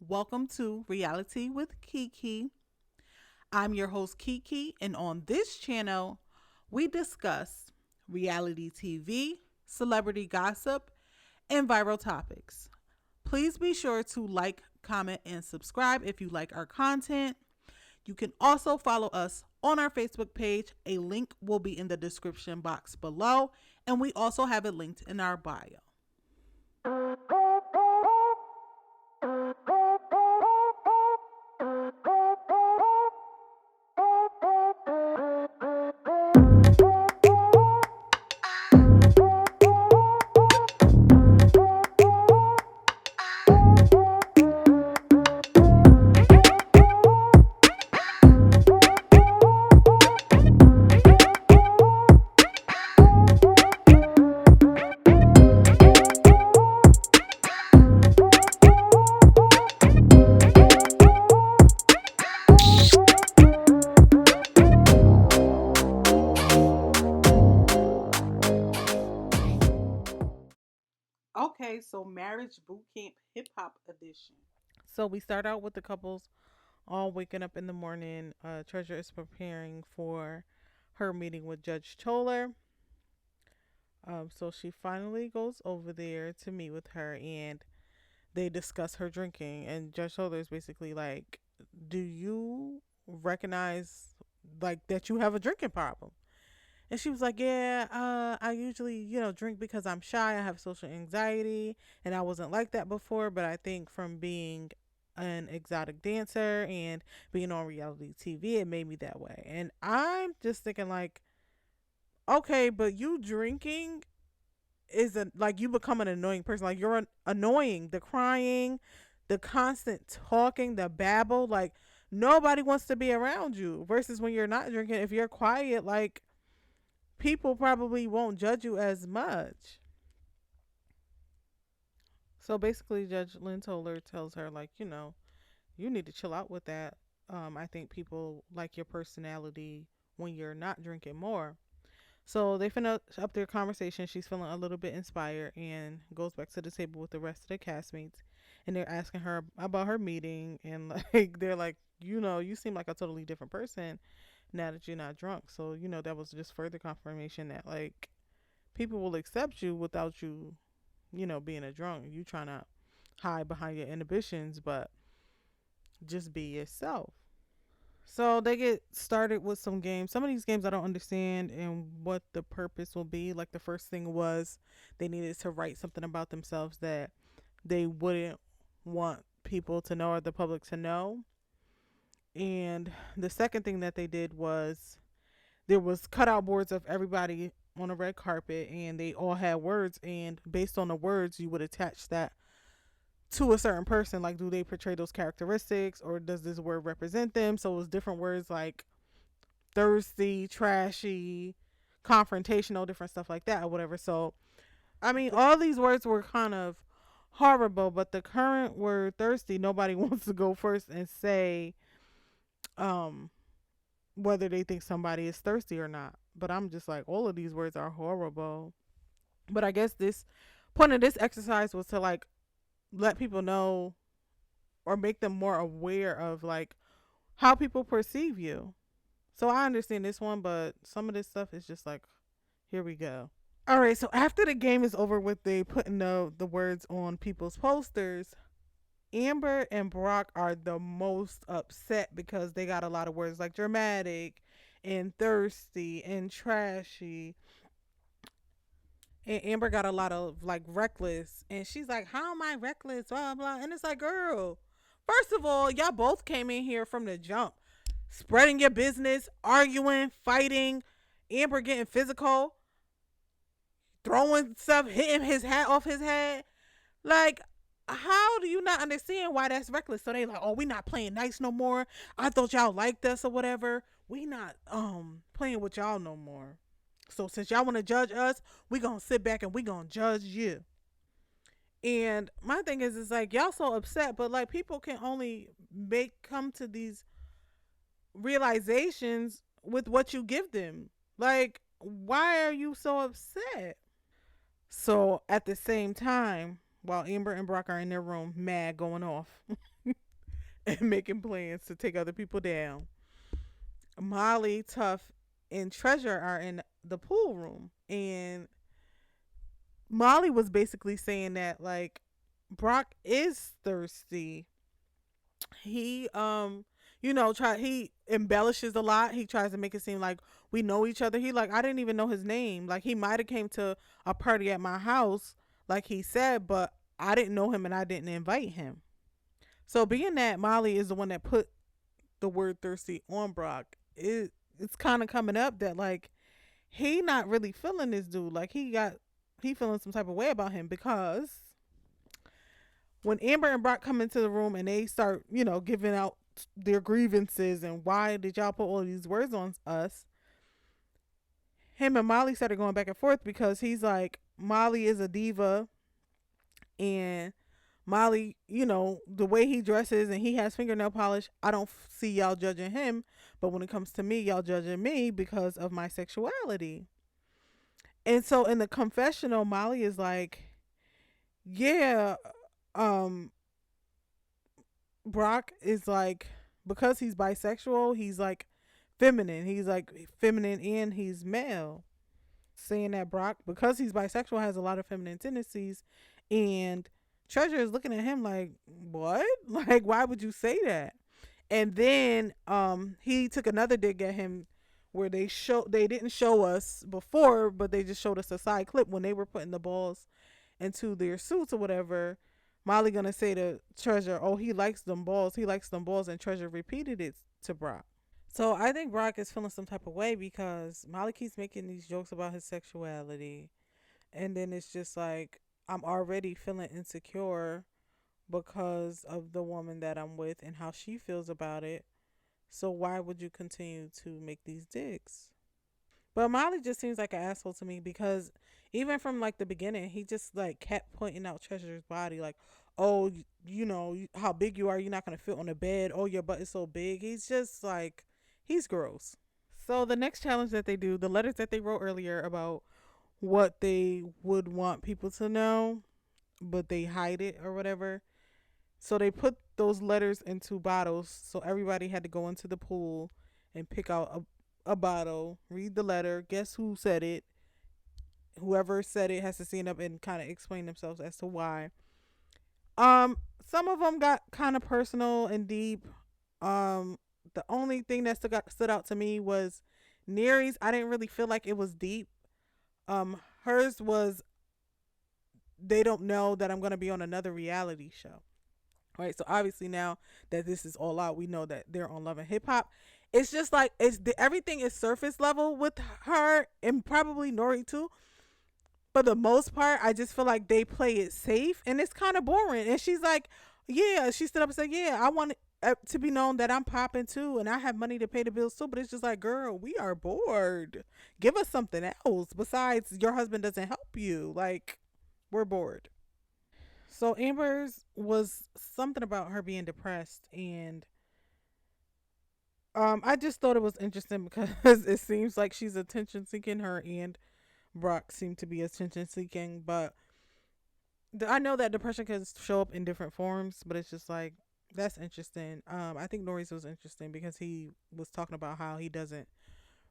Welcome to Reality with Kiki. I'm your host, Kiki, and on this channel, we discuss reality TV, celebrity gossip, and viral topics. Please be sure to like, comment, and subscribe if you like our content. You can also follow us on our Facebook page. A link will be in the description box below, and we also have it linked in our bio. Okay, so marriage boot camp hip hop edition. So we start out with the couples all waking up in the morning. Treasure is preparing for her meeting with Judge Toller. So she finally goes over there to meet with her, and they discuss her drinking. And Judge Toller is basically like, "Do you recognize like that you have a drinking problem?" And she was like, "Yeah, I usually, drink because I'm shy. I have social anxiety, and I wasn't like that before. But I think from being an exotic dancer and being on reality TV, it made me that way." And I'm just thinking, like, okay, but you drinking isn't like you become an annoying person. Like you're annoying. The crying, the constant talking, the babble. Like nobody wants to be around you. Versus when you're not drinking, if you're quiet, like people probably won't judge you as much. So basically, Judge Lynn Toller tells her, like, you need to chill out with that. I think people like your personality when you're not drinking more. So they finish up their conversation. She's feeling a little bit inspired and goes back to the table with the rest of the castmates. And they're asking her about her meeting. And, like, they're like, you seem like a totally different person now that you're not drunk. So, that was just further confirmation that, like, people will accept you without you, being a drunk. You trying to hide behind your inhibitions, but just be yourself. So they get started with some games. Some of these games I don't understand and what the purpose will be. Like the first thing was they needed to write something about themselves that they wouldn't want people to know or the public to know. And the second thing that they did was there was cutout boards of everybody on a red carpet and they all had words, and based on the words you would attach that to a certain person. Like, do they portray those characteristics or does this word represent them? So it was different words like thirsty, trashy, confrontational, different stuff like that or whatever. So I mean, all these words were kind of horrible, but the current word thirsty, nobody wants to go first and say um whether they think somebody is thirsty or not. But I'm just like, all of these words are horrible. But I guess this point of this exercise was to like let people know or make them more aware of like how people perceive you. So I understand this one, but some of this stuff is just like, here we go. All right, so after the game is over with, they putting the words on people's posters. Amber and Brock are the most upset because they got a lot of words like dramatic and thirsty and trashy. And Amber got a lot of like reckless, and she's like, "How am I reckless?" Blah blah. And it's like, girl, first of all, y'all both came in here from the jump, spreading your business, arguing, fighting, Amber getting physical, throwing stuff, hitting his hat off his head. Like, how do you not understand why that's reckless? So they like, "Oh, we not playing nice no more. I thought y'all liked us or whatever. We not playing with y'all no more. So since y'all want to judge us, we gonna sit back and we gonna judge you." And my thing is like y'all so upset, but like people can only make come to these realizations with what you give them. Like, why are you so upset? So at the same time, while Amber and Brock are in their room, mad, going off and making plans to take other people down. Molly, Tough, and Treasure are in the pool room, and Molly was basically saying that like Brock is thirsty. He try he embellishes a lot. He tries to make it seem like we know each other. He like I didn't even know his name. Like he might have came to a party at my house, like he said, but I didn't know him and I didn't invite him. So being that Molly is the one that put the word thirsty on Brock, it's kind of coming up that like he not really feeling this dude. Like he feeling some type of way about him because when Amber and Brock come into the room and they start, giving out their grievances and why did y'all put all these words on us, him and Molly started going back and forth because he's like, Molly is a diva and Molly, the way he dresses and he has fingernail polish, I don't see y'all judging him. But when it comes to me, y'all judging me because of my sexuality. And so in the confessional, Molly is like, yeah, um, Brock is like, because he's bisexual, he's like feminine. He's like feminine and he's male. Saying that Brock, because he's bisexual, has a lot of feminine tendencies. And Treasure is looking at him like, what? Like, why would you say that? And then he took another dig at him where they didn't show us before, but they just showed us a side clip when they were putting the balls into their suits or whatever. Molly gonna say to Treasure, "Oh, he likes them balls. He likes them balls," and Treasure repeated it to Brock. So I think Brock is feeling some type of way because Molly keeps making these jokes about his sexuality, and then it's just like I'm already feeling insecure because of the woman that I'm with and how she feels about it. So why would you continue to make these digs? But Molly just seems like an asshole to me because even from like the beginning, he just like kept pointing out Treasure's body, like, oh, how big you are. You're not gonna fit on the bed. Oh, your butt is so big. He's just like, he's gross. So the next challenge that they do, the letters that they wrote earlier about what they would want people to know, but they hide it or whatever. So they put those letters into bottles. So everybody had to go into the pool and pick out a bottle, read the letter, guess who said it. Whoever said it has to stand up and kind of explain themselves as to why. Some of them got kind of personal and deep. The only thing that stood out to me was Neri's. I didn't really feel like it was deep. Hers was, they don't know that I'm gonna be on another reality show. Right, so obviously now that this is all out, we know that they're on Love and Hip Hop. It's just like everything is surface level with her and probably Nori too. For the most part, I just feel like they play it safe and it's kind of boring. And she's like, yeah, she stood up and said, yeah, I want to be known that I'm popping too and I have money to pay the bills too. But it's just like, girl, we are bored. Give us something else besides your husband doesn't help you. Like, we're bored. So Amber's was something about her being depressed, and I just thought it was interesting because it seems like she's attention seeking. Her and Brock seem to be attention seeking, but I know that depression can show up in different forms, but it's just like that's interesting. I think Nori's was interesting because he was talking about how he doesn't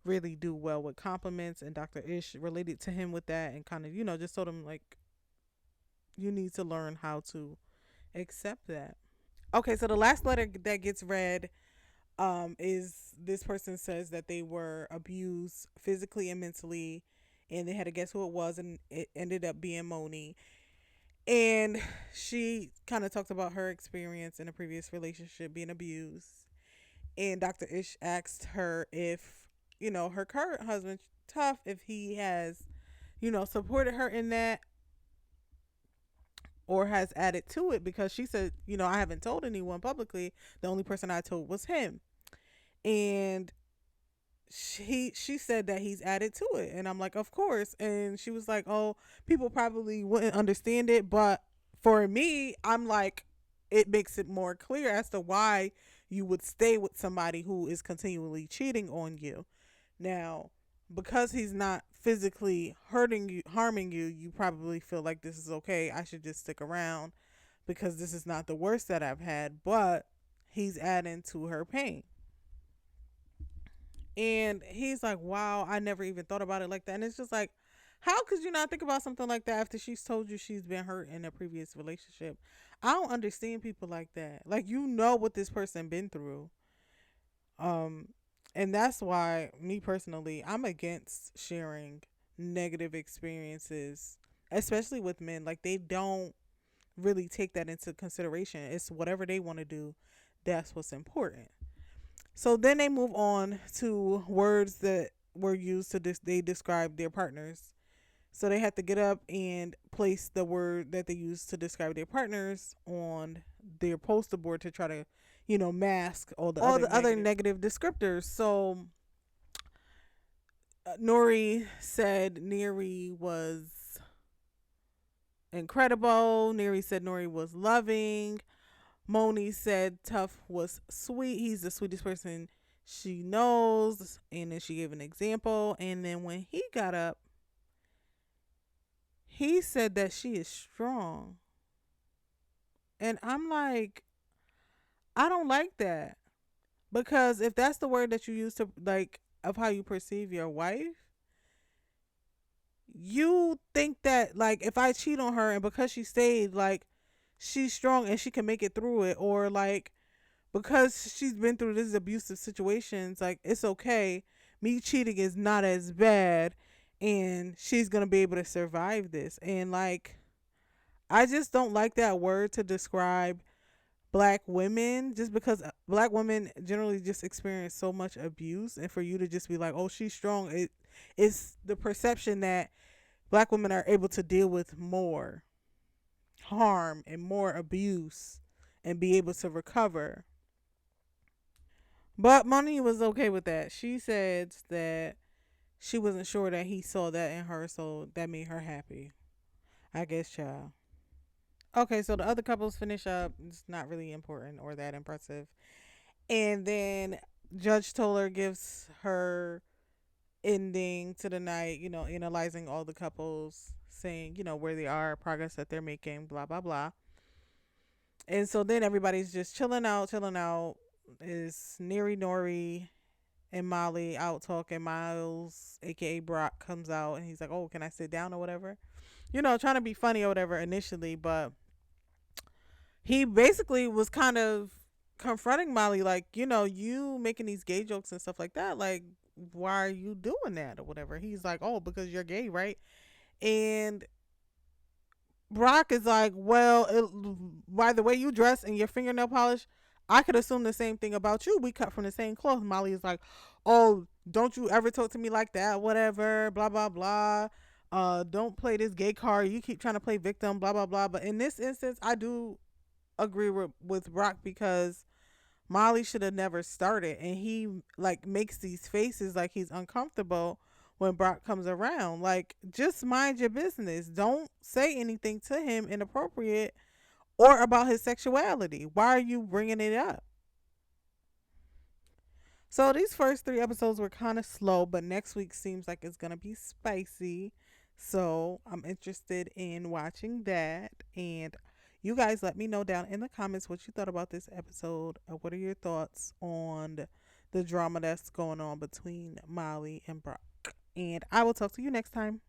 really do well with compliments, and Dr. Ish related to him with that, and kind of just told him like you need to learn how to accept that. Okay, so the last letter that gets read is this person says that they were abused physically and mentally, and they had to guess who it was, and it ended up being Moni. And she kind of talked about her experience in a previous relationship being abused. And Dr. Ish asked her if, her current husband, Tough, if he has, supported her in that or has added to it because she said, I haven't told anyone publicly. The only person I told was him. And she said that he's added to it, and I'm like, of course. And she was like, oh, people probably wouldn't understand it, but for me, I'm like, it makes it more clear as to why you would stay with somebody who is continually cheating on you. Now, because he's not physically hurting you, harming you, you probably feel like this is okay. I should just stick around because this is not the worst that I've had. But he's adding to her pain. And he's like, wow, I never even thought about it like that. And it's just like, how could you not think about something like that after she's told you she's been hurt in a previous relationship? I don't understand people like that. Like, you know what this person been through. Um, and that's why, me personally, I'm against sharing negative experiences, especially with men. Like, they don't really take that into consideration. It's whatever they want to do, that's what's important. So then they move on to words that were used to they describe their partners. So they have to get up and place the word that they use to describe their partners on their poster board to try to, mask all the other negative descriptors. So Nori said Neri was incredible. Neri said Nori was loving. Moni said Tough was sweet. He's the sweetest person she knows. And then she gave an example. And then when he got up, he said that she is strong. And I'm like, I don't like that. Because if that's the word that you use to, like, of how you perceive your wife, you think that, like, if I cheat on her and because she stayed, like, she's strong and she can make it through it, or like, because she's been through these abusive situations, like, it's okay. Me cheating is not as bad, and she's gonna be able to survive this. And like, I just don't like that word to describe black women, just because black women generally just experience so much abuse, and for you to just be like, oh, she's strong, it's the perception that black women are able to deal with more harm and more abuse and be able to recover. But Moni was okay with that. She said that she wasn't sure that he saw that in her, so that made her happy. I guess, child. Okay, so the other couples finish up. It's not really important or that impressive. And then Judge Toller gives her ending to the night, analyzing all the couples, saying, where they are, progress that they're making, blah, blah, blah. And so then everybody's just chilling out, chilling out. Is Neri Nori and Molly out talking. Miles, aka Brock, comes out and he's like, oh, can I sit down or whatever? Trying to be funny or whatever initially, but he basically was kind of confronting Molly, like, you making these gay jokes and stuff like that. Like, why are you doing that or whatever? He's like, oh, because you're gay, right? And Brock is like, well, by the way you dress and your fingernail polish, I could assume the same thing about you. We cut from the same cloth. Molly is like, oh, don't you ever talk to me like that, whatever, blah, blah, blah. Don't play this gay card. You keep trying to play victim, blah, blah, blah. But in this instance, I do agree with Brock, because Molly should have never started, and he like makes these faces like he's uncomfortable when Brock comes around. Like, just mind your business. Don't say anything to him inappropriate or about his sexuality. Why are you bringing it up? So these first three episodes were kind of slow, but next week seems like it's gonna be spicy. So I'm interested in watching that. And you guys let me know down in the comments what you thought about this episode. What are your thoughts on the drama that's going on between Molly and Brock? And I will talk to you next time.